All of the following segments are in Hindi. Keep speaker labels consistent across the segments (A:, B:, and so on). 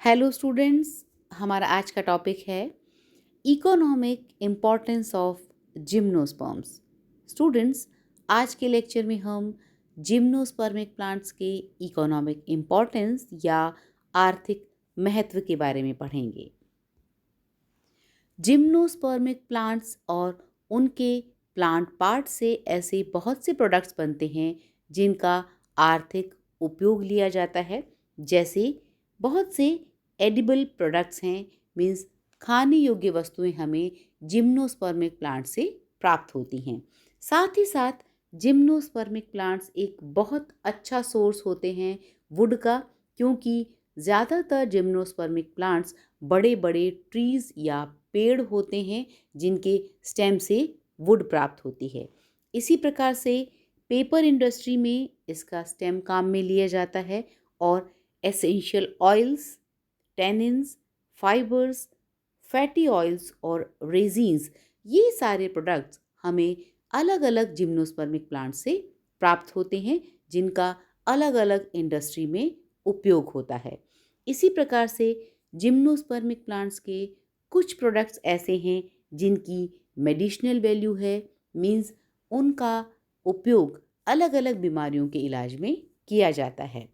A: Hello students. हमारा आज का टॉपिक है economic importance of gymnosperms. Students, आज के लेक्चर में हम जिम्नोस्पर्मिक प्लांट्स के इकोनॉमिक इम्पोर्टेंस या आर्थिक महत्व के बारे में पढ़ेंगे। जिम्नोस्पर्मिक प्लांट्स और उनके प्लांट पार्ट से ऐसे बहुत से प्रोडक्ट्स बनते हैं जिनका आर्थिक उपयोग लिया जाता है। जैसे बहुत से एडिबल प्रोडक्ट्स हैं, मीन्स खाने योग्य वस्तुएं हमें जिम्नोस्पर्मिक प्लांट से प्राप्त होती हैं। साथ ही साथ जिम्नोस्पर्मिक प्लांट्स एक बहुत अच्छा सोर्स होते हैं वुड का, क्योंकि ज़्यादातर जिम्नोस्पर्मिक प्लांट्स बड़े बड़े ट्रीज़ या पेड़ होते हैं जिनके स्टेम से वुड प्राप्त होती है। इसी प्रकार से पेपर इंडस्ट्री में इसका स्टेम काम में लिया जाता है और essential oils, tannins, fibres, fatty oils और रेजिन्स, ये सारे प्रोडक्ट्स हमें अलग अलग जिम्नोस्पर्मिक प्लांट से प्राप्त होते हैं जिनका अलग अलग इंडस्ट्री में उपयोग होता है। इसी प्रकार से जिम्नोस्पर्मिक प्लांट्स के कुछ प्रोडक्ट्स ऐसे हैं जिनकी मेडिसिनल वैल्यू है, मीन्स उनका उपयोग अलग अलग बीमारियों के इलाज में किया जाता है।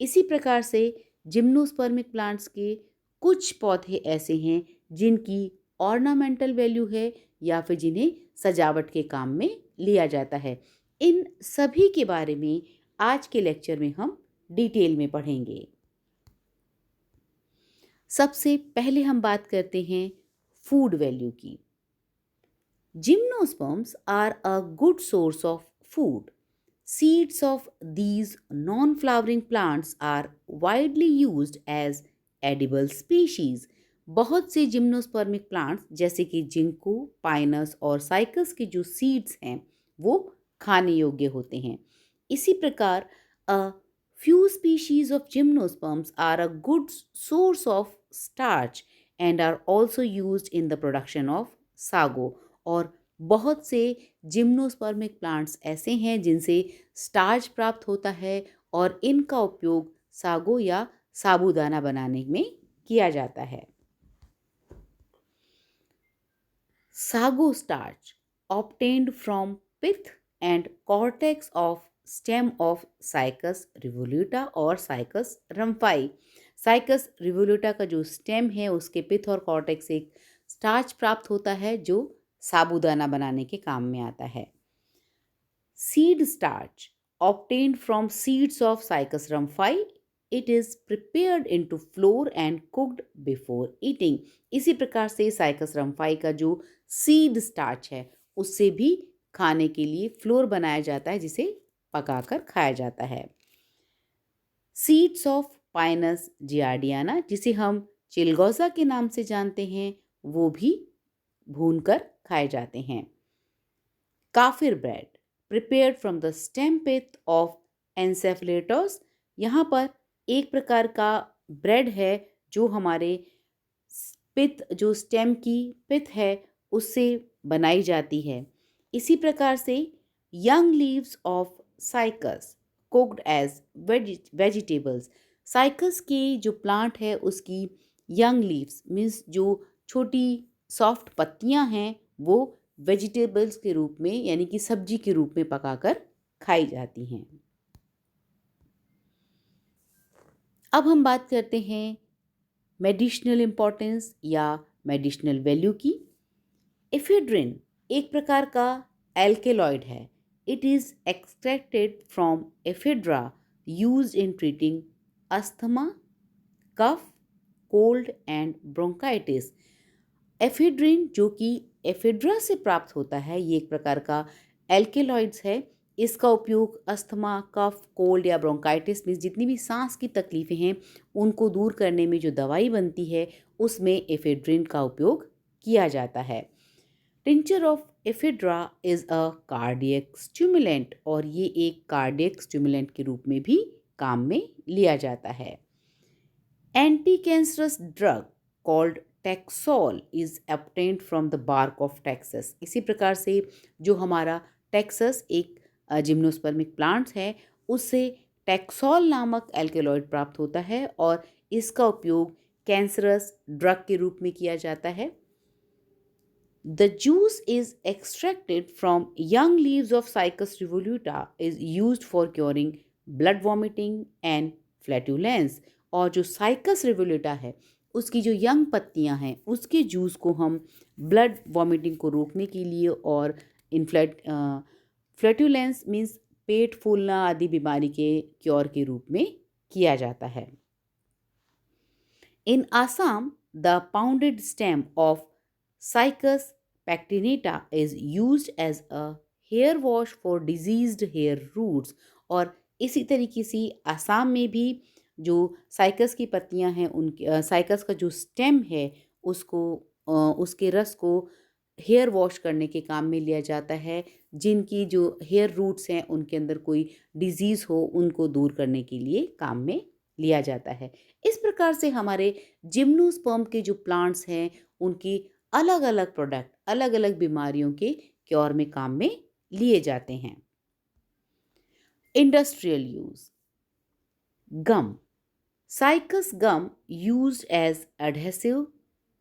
A: इसी प्रकार से जिम्नोस्पर्मिक प्लांट्स के कुछ पौधे ऐसे हैं जिनकी ऑर्नामेंटल वैल्यू है या फिर जिन्हें सजावट के काम में लिया जाता है। इन सभी के बारे में आज के लेक्चर में हम डिटेल में पढ़ेंगे। सबसे पहले हम बात करते हैं फूड वैल्यू की। Gymnosperms are a good source of food. Seeds of these non-flowering plants are widely used as edible species. बहुत से जिम्नोस्पर्मिक प्लांट्स जैसे कि जिंको, पाइनस और साइकस के जो सीड्स हैं वो खाने योग्य होते हैं। इसी प्रकार अ few species of gymnosperms are a good source of starch and are also used in the production of sago. और बहुत से जिम्नोस्पर्मिक प्लांट्स ऐसे हैं जिनसे स्टार्च प्राप्त होता है और इनका उपयोग सागो या साबूदाना बनाने में किया जाता है। Sago starch obtained from pith and cortex of stem of Cycas revoluta और Cycas rhamphai. साइकस रिवोल्यूटा का जो स्टेम है उसके पिथ और कॉर्टेक्स से एक स्टार्च प्राप्त होता है जो साबूदाना बनाने के काम में आता है। Seed starch obtained from seeds of Cycas rhamphai. It is prepared into flour and cooked before eating. इसी प्रकार से साइकस रम्फाई का जो सीड स्टार्च है उससे भी खाने के लिए फ्लोर बनाया जाता है जिसे पकाकर खाया जाता है। सीड्स ऑफ पाइनस जियार्डियाना, जिसे हम चिलगोजा के नाम से जानते हैं, वो भी भूनकर खाए जाते हैं। Kaffir bread prepared from the stem pith of encephalartos, यहाँ पर एक प्रकार का ब्रेड है जो हमारे पिथ, जो स्टेम की पिथ है उससे बनाई जाती है। इसी प्रकार से young leaves of cycas cooked as vegetables, cycas के जो प्लांट है उसकी यंग लीव्स मीन्स जो छोटी सॉफ्ट पत्तियां हैं वो वेजिटेबल्स के रूप में यानी कि सब्जी के रूप में पकाकर खाई जाती हैं। अब हम बात करते हैं मेडिसिनल इम्पोर्टेंस या मेडिसिनल वैल्यू की। एफेड्रिन एक प्रकार का एल्केलॉइड है। It is extracted from ephedra used in treating asthma, cough, cold and bronchitis. Ephedrine जो कि एफेड्रा से प्राप्त होता है, ये एक प्रकार का एल्केलॉइड्स है। इसका उपयोग अस्थमा, कफ, कोल्ड या ब्रोंकाइटिस में जितनी भी सांस की तकलीफ़ें हैं उनको दूर करने में जो दवाई बनती है उसमें एफेड्रिन का उपयोग किया जाता है। Tincture of ephedra is a cardiac stimulant, और ये एक कार्डियक स्टिमुलेंट के रूप में भी काम में लिया जाता है। Anti cancerous drug called taxol is obtained from the bark of taxus. इसी प्रकार से जो हमारा टेक्सस एक जिम्नोस्पर्मिक प्लांट्स है उससे टेक्सोल नामक एल्केलॉइड प्राप्त होता है और इसका उपयोग कैंसरस ड्रग के रूप में किया जाता है। The juice is extracted from young leaves of Cycas revoluta is used for curing blood vomiting and flatulence। और जो साइकस रिवोल्यूटा है उसकी जो यंग पत्तियां हैं उसके जूस को हम ब्लड वॉमिटिंग को रोकने के लिए और फ्लैटुलेंस मीन्स पेट फूलना आदि बीमारी के क्योर के रूप में किया जाता है। In Assam, the pounded stem of Cycas pectinata is used as a hair wash for diseased hair roots। और इसी तरीके से असम में भी जो साइकस की पत्तियां हैं उनके साइकस का जो स्टेम है उसको उसके रस को हेयर वॉश करने के काम में लिया जाता है। जिनकी जो हेयर रूट्स हैं उनके अंदर कोई डिजीज़ हो उनको दूर करने के लिए काम में लिया जाता है। इस प्रकार से हमारे जिम्नोस्पर्म के जो प्लांट्स हैं उनकी अलग अलग प्रोडक्ट अलग अलग बीमारियों के क्योर में काम में लिए जाते हैं। Industrial use. Gum. Cycas gum used as adhesive,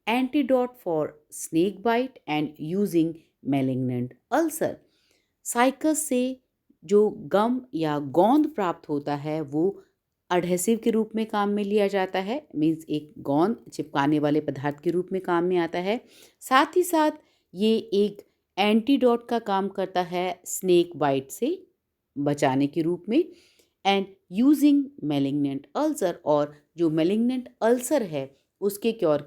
A: antidote for snake bite and using malignant ulcer. Cycas से जो गम या गोंद प्राप्त होता है वो अडहेसिव के रूप में काम में लिया जाता है, मीन्स एक गोंद चिपकाने वाले पदार्थ के रूप में काम में आता है। साथ ही साथ ये एक एंटीडोट का काम करता है स्नेक बाइट से बचाने के रूप में। एंड यूजिंग मैलिग्नेंट अल्सर, और जो मैलिग्नेंट अल्सर है उसके क्योर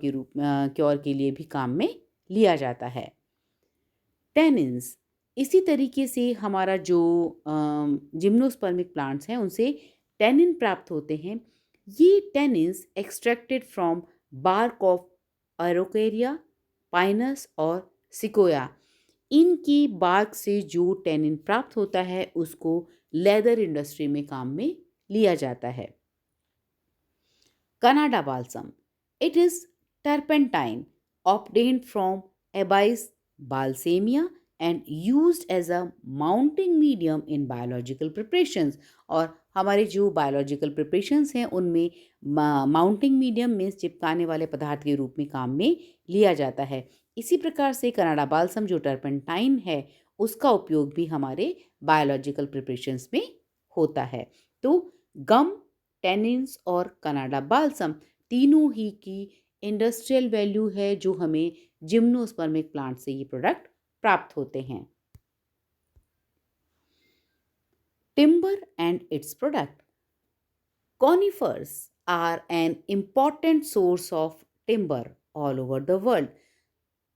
A: के लिए भी काम में लिया जाता है। टेनिन्स। इसी तरीके से हमारा जो जिम्नोस्पर्मिक प्लांट्स हैं उनसे टेनिन प्राप्त होते हैं। ये tannins extracted from bark of araucaria, pinus और सिकोया। इनकी बार्क से जो टेनिन प्राप्त होता है उसको लेदर इंडस्ट्री में काम में लिया जाता है। Canada balsam. It is turpentine obtained from Abies balsamia and used as a mounting medium in biological preparations। और हमारे जो बायोलॉजिकल प्रिपरेशंस हैं उनमें माउंटिंग मीडियम में चिपकाने वाले पदार्थ के रूप में काम में लिया जाता है। इसी प्रकार से कनाडा बाल्सम जो टर्पेंटाइन है उसका उपयोग भी हमारे बायोलॉजिकल प्रिपरेशंस में होता है। तो गम, टेनिन्स और कनाडा बाल्सम तीनों ही की इंडस्ट्रियल वैल्यू है जो हमें जिम्नोस्पर्मिक प्लांट से ये प्रोडक्ट प्राप्त होते हैं। Timber and its product. Conifers are an important source of timber all over the world.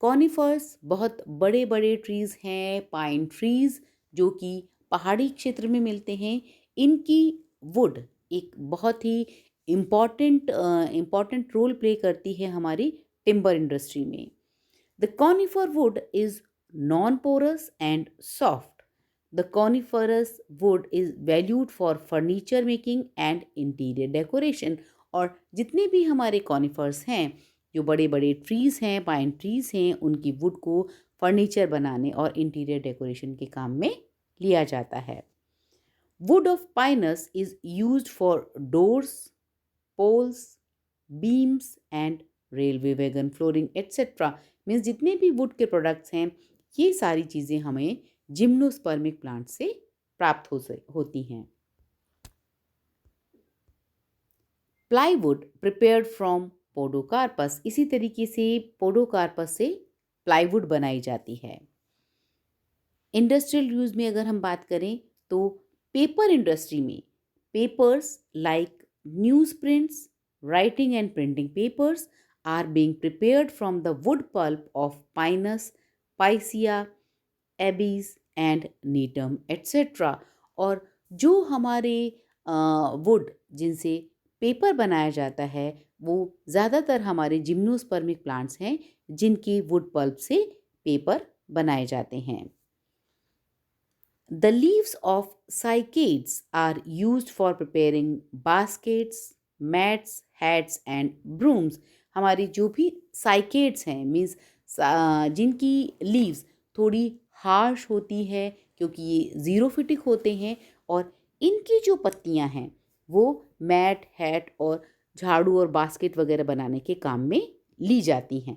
A: Conifers बहुत बड़े बड़े ट्रीज़ हैं, पाइन ट्रीज़ जो कि पहाड़ी क्षेत्र में मिलते हैं। इनकी वुड एक बहुत ही इम्पॉर्टेंट रोल प्ले करती है हमारी टिम्बर इंडस्ट्री में। The conifer wood is non porous and soft. The coniferous wood is valued for furniture making and interior decoration. और जितने भी हमारे कॉनिफर्स हैं, जो बड़े बड़े ट्रीज़ हैं, पाइन ट्रीज़ हैं, उनकी वुड को फर्नीचर बनाने और इंटीरियर डेकोरेशन के काम में लिया जाता है। Wood of pinus is used for doors, poles, beams and railway wagon flooring etcetera. Means जितने भी वुड के प्रोडक्ट्स हैं ये सारी चीज़ें हमें जिम्नोस्पर्मिक प्लांट से प्राप्त होती हैं। Plywood prepared from podocarpus. इसी तरीके से पोडोकार्पस से प्लाईवुड बनाई जाती है। इंडस्ट्रियल यूज़ में अगर हम बात करें तो पेपर इंडस्ट्री में papers like newsprints, writing and printing papers are being prepared from the wood pulp of Pinus, Picea, Abies and Needham etc। और जो हमारे वुड जिनसे पेपर बनाया जाता है वो ज़्यादातर हमारे जिम्नोस्पर्मिक प्लांट्स हैं जिनकी वुड पल्प से पेपर बनाए जाते हैं। The leaves of cycads are used for preparing baskets, mats, hats and brooms। हमारी जो भी साइकेड्स हैं मीन्स जिनकी लीव्स थोड़ी हार्श होती है क्योंकि ये ज़ीरोफिटिक होते हैं, और इनकी जो पत्तियां हैं वो मैट, हैट और झाड़ू और बास्केट वगैरह बनाने के काम में ली जाती हैं।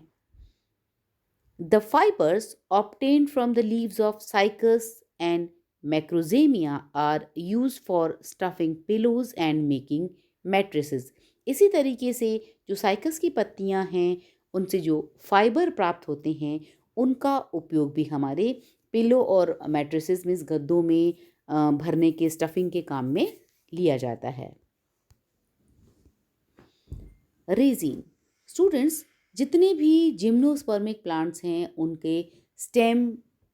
A: The fibers obtained from the leaves of cycas and macrozemia are used for stuffing pillows and making mattresses. इसी तरीके से जो साइकस की पत्तियां हैं उनसे जो फाइबर प्राप्त होते हैं उनका उपयोग भी हमारे पिलो और मैट्रेसेस मीन्स गद्दों में भरने के स्टफिंग के काम में लिया जाता है। रेजिन स्टूडेंट्स, जितने भी जिम्नोस्पर्मिक प्लांट्स हैं उनके स्टेम,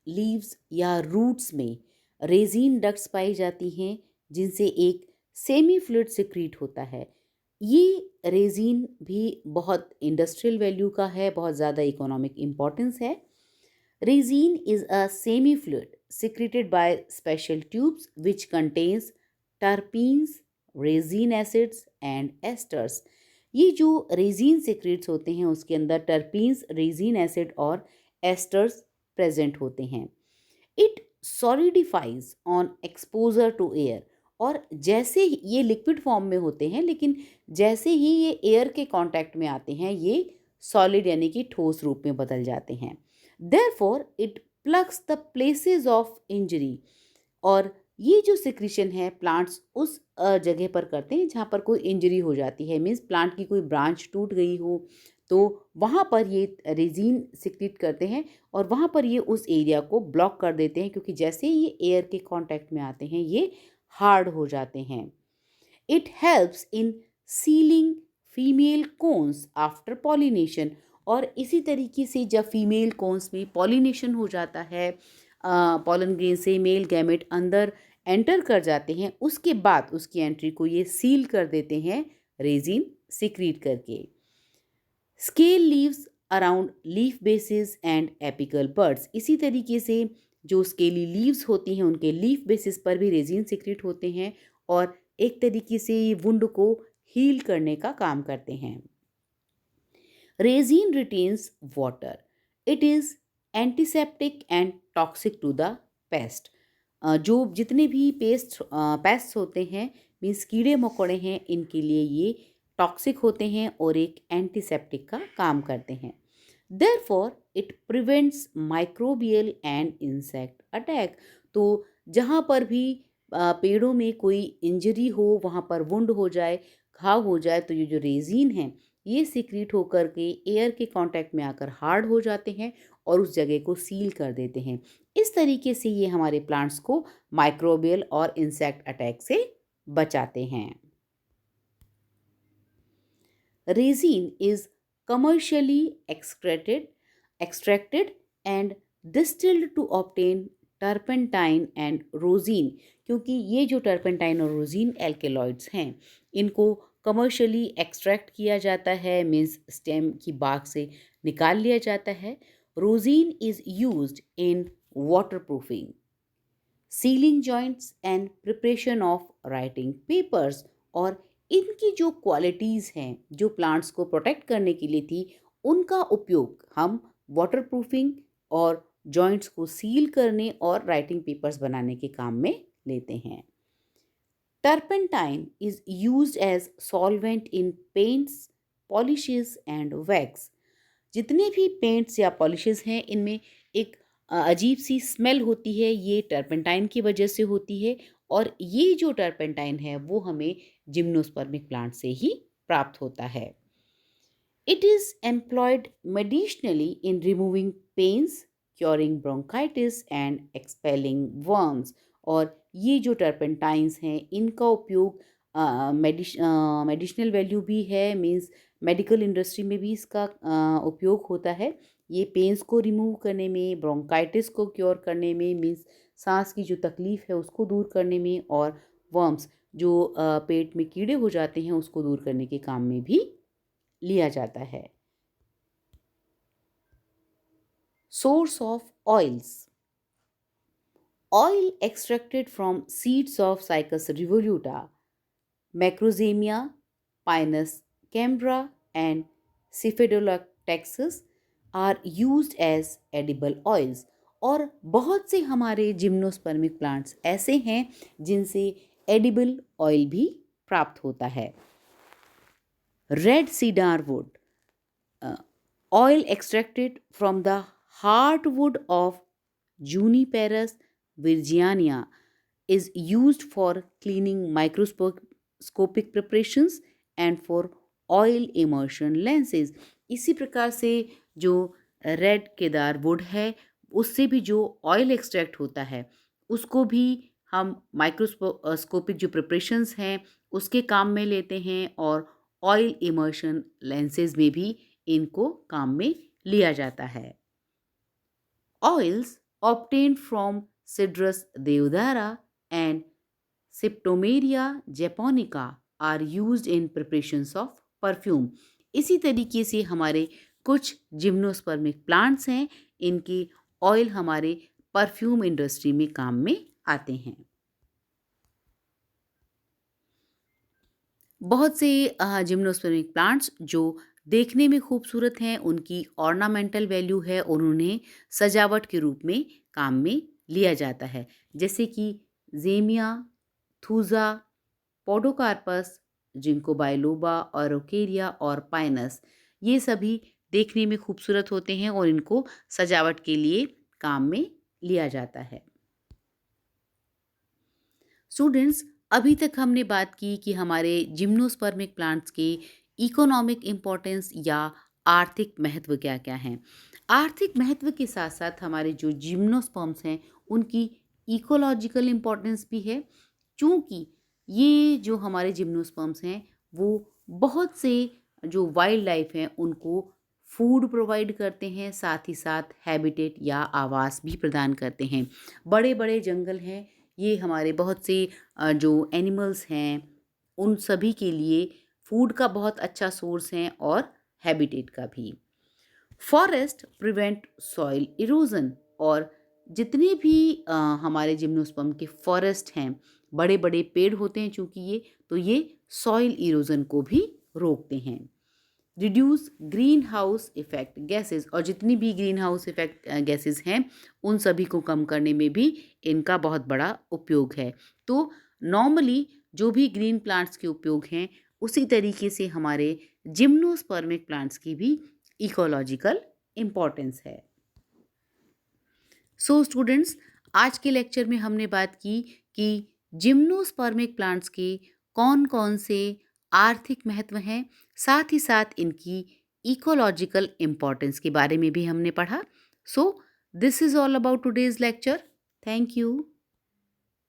A: लीव्स या रूट्स में रेजिन डक्ट्स पाई जाती हैं जिनसे एक सेमी फ्लूइड सिक्रीट होता है। ये रेजिन भी बहुत इंडस्ट्रियल वैल्यू का है, बहुत ज़्यादा इकोनॉमिक इम्पोर्टेंस है। Resin is a semi fluid secreted by special tubes which contains terpenes, resin acids and esters. ये जो रेजिन सिक्रेट्स होते हैं उसके अंदर टर्पीन्स, रेजिन एसिड और एस्टर्स प्रेजेंट होते हैं। It solidifies on exposure to air, और जैसे ये लिक्विड फॉर्म में होते हैं लेकिन जैसे ही ये एयर के कांटेक्ट में आते हैं ये सॉलिड यानी कि ठोस रूप में बदल जाते हैं। Therefore it plugs the places of injury, और ये जो सिक्रीशन है प्लांट्स उस जगह पर करते हैं जहाँ पर कोई इंजरी हो जाती है, मीन्स प्लांट की कोई ब्रांच टूट गई हो तो वहाँ पर ये रेजिन सिक्रीट करते हैं और वहाँ पर ये उस एरिया को ब्लॉक कर देते हैं, क्योंकि जैसे ही ये एयर के कांटेक्ट में आते हैं ये हार्ड हो जाते हैं। It helps in sealing female cones after pollination, और इसी तरीके से जब फीमेल कोन्स में पॉलिनेशन हो जाता है, पॉलन ग्रेन से मेल गैमेट अंदर एंटर कर जाते हैं, उसके बाद उसकी एंट्री को ये सील कर देते हैं रेजिन सिक्रीट करके। Scale leaves around leaf basis and apical birds, इसी तरीके से जो स्केली लीव्स होती हैं उनके लीफ बेसिस पर भी रेजिन सिक्रीट होते हैं और एक तरीके से ये वुंड को हील करने का काम करते हैं। Resin retains water, it is antiseptic and toxic to the pest. जो जितने भी पेस्ट होते हैं मीन्स कीड़े मकोड़े हैं, इनके लिए ये टॉक्सिक होते हैं और एक एंटीसेप्टिक का काम करते हैं। Therefore it prevents microbial and insect attack. तो जहाँ पर भी पेड़ों में कोई इंजरी हो, वहाँ पर वुंड हो जाए, घाव हो जाए, तो ये जो रेजिन है ये सिक्रीट होकर के एयर के कांटेक्ट में आकर हार्ड हो जाते हैं और उस जगह को सील कर देते हैं। इस तरीके से ये हमारे प्लांट्स को माइक्रोबियल और इंसेक्ट अटैक से बचाते हैं। Resin is commercially extracted and distilled to obtain turpentine and rosin, क्योंकि ये जो टर्पेंटाइन और रोजीन एल्केलॉइड्स हैं इनको कमर्शियली एक्सट्रैक्ट किया जाता है, मीन्स स्टेम की बाग से निकाल लिया जाता है। Rosin is used in water proofing, sealing joints and preparation of writing papers, और इनकी जो क्वालिटीज़ हैं जो प्लांट्स को प्रोटेक्ट करने के लिए थी उनका उपयोग हम वाटर प्रूफिंग और जॉइंट्स को सील करने और राइटिंग पेपर्स बनाने के काम में लेते हैं। Turpentine is used as solvent in paints, polishes and wax. जितने भी पेंट्स या पॉलिशेस हैं इनमें एक अजीब सी स्मेल होती है, ये टर्पेंटाइन की वजह से होती है, और ये जो टर्पेंटाइन है वो हमें जिम्नोस्पर्मिक प्लांट से ही प्राप्त होता है। It is employed medicinally in removing pains, curing bronchitis and expelling worms, और ये जो टर्पेंटाइन्स हैं इनका उपयोग मेडिसिनल वैल्यू भी है, मीन्स मेडिकल इंडस्ट्री में भी इसका उपयोग होता है। ये पेन्स को रिमूव करने में, ब्रोंकाइटिस को क्योर करने में, मीन्स सांस की जो तकलीफ़ है उसको दूर करने में, और वर्म्स जो पेट में कीड़े हो जाते हैं उसको दूर करने के काम में भी लिया जाता है। Source of oils, oil extracted from seeds of cycas revoluta, macrozamia, pinus cembra and cephalotaxus are used as edible oils, और बहुत से हमारे जिम्नोस्पर्मिक प्लांट्स ऐसे हैं जिनसे एडिबल ऑयल भी प्राप्त होता है। Red cedar wood, oil extracted from the heartwood of Juniperus virginia, is used for cleaning microscopic preparations and for oil immersion lenses. इसी प्रकार से जो रेड केदार वुड है उससे भी जो ऑयल एक्सट्रैक्ट होता है उसको भी हम माइक्रोस्कोपिक जो प्रिपरेशंस हैं उसके काम में लेते हैं और ऑयल इमर्शन लेंसेज में भी इनको काम में लिया जाता है। Oils obtained from Cedrus deodara and Septomeria japonica are used in preparations of perfume। इसी तरीके से हमारे कुछ जिम्नोस्पर्मिक प्लांट्स हैं, इनके ऑयल हमारे परफ्यूम इंडस्ट्री में काम में आते हैं। बहुत से जिम्नोस्पर्मिक प्लांट्स जो देखने में खूबसूरत हैं, उनकी ऑर्नामेंटल वैल्यू है और उन्हें सजावट के रूप में काम में लिया जाता है, जैसे कि ज़ेमिया, थूजा, पोडोकार्पस, जिंको बायलोबा, ओरोकेरिया और पाइनस। ये सभी देखने में खूबसूरत होते हैं और इनको सजावट के लिए काम में लिया जाता है। स्टूडेंट्स, अभी तक हमने बात की कि हमारे जिम्नोस्पर्मिक प्लांट्स के इकोनॉमिक इम्पोर्टेंस या आर्थिक महत्व क्या क्या हैं। आर्थिक महत्व के साथ साथ हमारे जो जिम्नोस्पर्म्स हैं उनकी इकोलॉजिकल इम्पोर्टेंस भी है, क्योंकि ये जो हमारे जिम्नोस्पर्म्स हैं वो बहुत से जो वाइल्ड लाइफ हैं उनको फूड प्रोवाइड करते हैं, साथ ही साथ हैबिटेट या आवास भी प्रदान करते हैं। बड़े बड़े जंगल हैं, ये हमारे बहुत से जो एनिमल्स हैं उन सभी के लिए फूड का बहुत अच्छा सोर्स हैं और हैबिटेट का भी। फॉरेस्ट प्रिवेंट सॉइल इरोजन, और जितने भी हमारे जिम्नोस्पर्म के फॉरेस्ट हैं, बड़े बड़े पेड़ होते हैं चूँकि ये, तो ये सॉइल इरोजन को भी रोकते हैं। Reduce green house effect gases, और जितनी भी ग्रीन हाउस इफेक्ट गैसेस हैं उन सभी को कम करने में भी इनका बहुत बड़ा उपयोग है। तो नॉर्मली जो भी ग्रीन प्लांट्स के उपयोग हैं उसी तरीके से हमारे जिम्नोस्पर्मिक प्लांट्स की भी इकोलॉजिकल इम्पॉर्टेंस है। सो स्टूडेंट्स, आज के लेक्चर में हमने बात की कि जिम्नोस्पर्मिक प्लांट्स के कौन कौन से आर्थिक महत्व हैं, साथ ही साथ इनकी इकोलॉजिकल इम्पॉर्टेंस के बारे में भी हमने पढ़ा। So this is all about today's lecture. Thank you.